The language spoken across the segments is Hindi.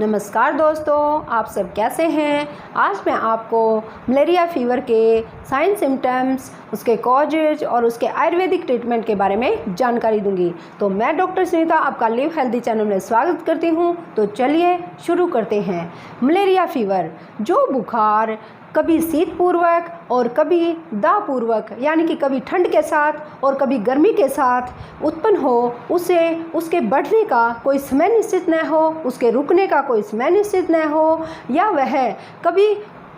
नमस्कार दोस्तों, आप सब कैसे हैं। आज मैं आपको मलेरिया फ़ीवर के साइन सिम्टम्स, उसके कॉजेज और उसके आयुर्वेदिक ट्रीटमेंट के बारे में जानकारी दूंगी। तो मैं डॉक्टर सुनीता आपका लिव हेल्दी चैनल में स्वागत करती हूं। तो चलिए शुरू करते हैं। मलेरिया फ़ीवर जो बुखार कभी शीतपूर्वक और कभी दाहपूर्वक यानी कि कभी ठंड के साथ और कभी गर्मी के साथ उत्पन्न हो, उसे उसके बढ़ने का कोई समय निश्चित न हो, उसके रुकने का कोई समय निश्चित न हो, या वह कभी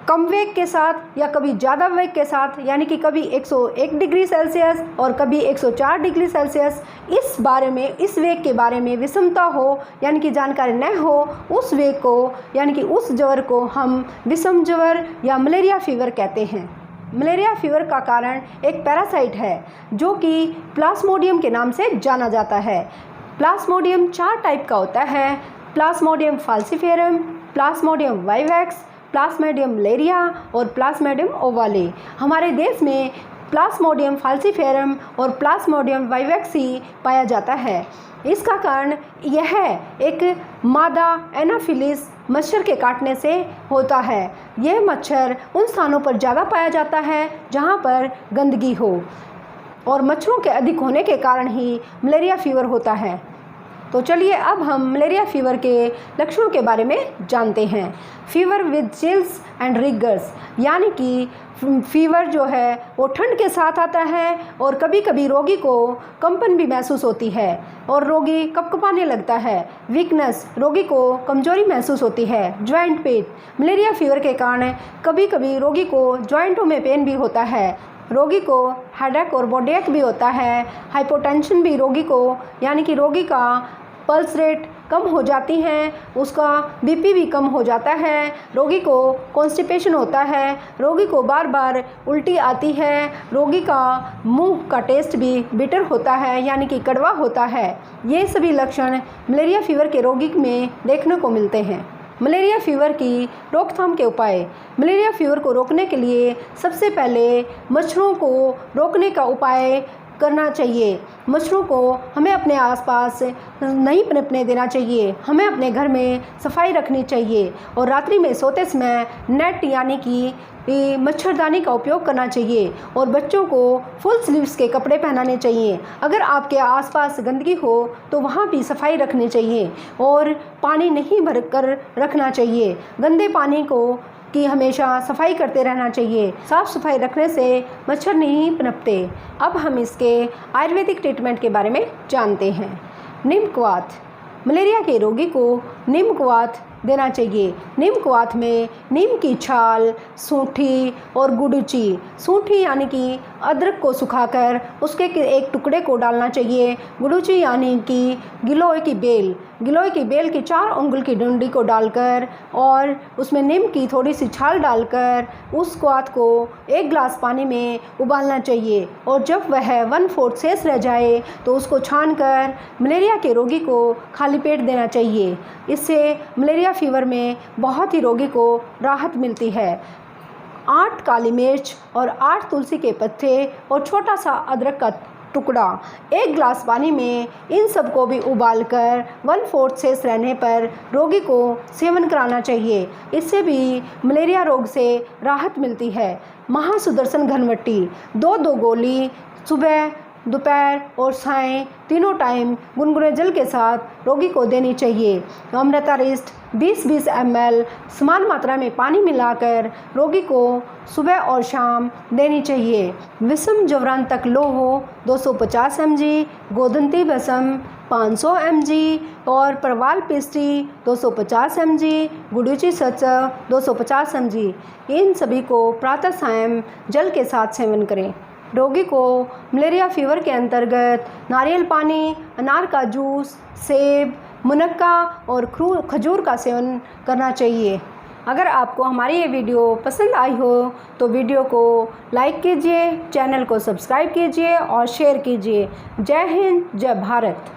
कम वेग के साथ या कभी ज़्यादा वेग के साथ यानी कि कभी 101 डिग्री सेल्सियस और कभी 104 डिग्री सेल्सियस इस वेग के बारे में विषमता हो यानी कि जानकारी न हो, उस वेग को यानी कि उस ज्वर को हम विषम ज्वर या मलेरिया फ़ीवर कहते हैं। मलेरिया फ़ीवर का कारण एक पैरासाइट है जो कि प्लाज्मोडियम के नाम से जाना जाता है। प्लाज्मोडियम 4 टाइप का होता है: plasmodium falciparum, plasmodium vivax, plasmodium malaria और प्लाज्मोडियम ओवाले। हमारे देश में प्लाज्मोडियम फाल्सिफेरम और प्लाज्मोडियम वाइवैक्स ही पाया जाता है। इसका कारण यह एक मादा एनाफिलिस मच्छर के काटने से होता है। यह मच्छर उन स्थानों पर ज़्यादा पाया जाता है जहाँ पर गंदगी हो, और मच्छरों के अधिक होने के कारण ही मलेरिया फ़ीवर होता है। तो चलिए अब हम मलेरिया फ़ीवर के लक्षणों के बारे में जानते हैं। Fever with chills and riggers यानी कि फीवर जो है वो ठंड के साथ आता है और कभी कभी रोगी को कंपन भी महसूस होती है और रोगी कपकपाने लगता है। वीकनेस, रोगी को कमजोरी महसूस होती है। जॉइंट पेन, मलेरिया फ़ीवर के कारण कभी कभी रोगी को जॉइंटों में पेन भी होता है। रोगी को हेडेक और बॉडी एक भी होता है। हाइपोटेंशन भी रोगी को यानी कि रोगी का पल्स रेट कम हो जाती हैं, उसका बीपी भी कम हो जाता है। रोगी को कॉन्स्टिपेशन होता है, रोगी को बार बार उल्टी आती है, रोगी का मुंह का टेस्ट भी बिटर होता है यानी कि कड़वा होता है। ये सभी लक्षण मलेरिया फ़ीवर के रोगी में देखने को मिलते हैं। मलेरिया फ़ीवर की रोकथाम के उपाय। मलेरिया फ़ीवर को रोकने के लिए सबसे पहले मच्छरों को रोकने का उपाय करना चाहिए। मच्छरों को हमें अपने आसपास नहीं पनपने देना चाहिए। हमें अपने घर में सफाई रखनी चाहिए और रात्रि में सोते समय नेट यानी कि मच्छरदानी का उपयोग करना चाहिए और बच्चों को फुल स्लीव्स के कपड़े पहनाने चाहिए। अगर आपके आसपास गंदगी हो तो वहाँ भी सफाई रखनी चाहिए और पानी नहीं भर कर रखना चाहिए। गंदे पानी की हमेशा सफाई करते रहना चाहिए। साफ़ सफाई रखने से मच्छर नहीं पनपते। अब हम इसके आयुर्वेदिक ट्रीटमेंट के बारे में जानते हैं। नीमक्वाथ, मलेरिया के रोगी को नीमक्वाथ देना चाहिए। नीमक्वाथ में नीम की छाल, सूंठी और गुडुचि, सूंठी यानी कि अदरक को सुखाकर उसके एक टुकड़े को डालना चाहिए। गुडुचि यानी कि गिलोय की बेल की 4 उंगल की डंडी को डालकर और उसमें नीम की थोड़ी सी छाल डालकर उस क्वाथ को 1 गिलास पानी में उबालना चाहिए और जब वह 1/4 शेष रह जाए तो उसको छानकर मलेरिया के रोगी को खाली पेट देना चाहिए। इससे मलेरिया फ़ीवर में बहुत ही रोगी को राहत मिलती है। 8 काली मिर्च और 8 तुलसी के पत्ते और छोटा सा अदरक का टुकड़ा 1 गिलास पानी में, इन सब को भी उबालकर 1/4 शेष रहने पर रोगी को सेवन कराना चाहिए। इससे भी मलेरिया रोग से राहत मिलती है। महासुदर्शन घनवट्टी 2-2 गोली सुबह, दोपहर और सायं तीनों टाइम गुनगुने जल के साथ रोगी को देनी चाहिए। अमृतारिष्ट 20-20 ml समान मात्रा में पानी मिलाकर रोगी को सुबह और शाम देनी चाहिए। विषम ज्वरांतक लोह 250 mg, गोदंती भस्म 500 mg और परवाल पिष्टी 250 mg, गुडुचि सच 250 mg, इन सभी को प्रातः सायं जल के साथ सेवन करें। रोगी को मलेरिया फ़ीवर के अंतर्गत नारियल पानी, अनार का जूस, सेब, मुनक्का और खजूर का सेवन करना चाहिए। अगर आपको हमारी ये वीडियो पसंद आई हो तो वीडियो को लाइक कीजिए, चैनल को सब्सक्राइब कीजिए और शेयर कीजिए। जय हिंद, जय भारत।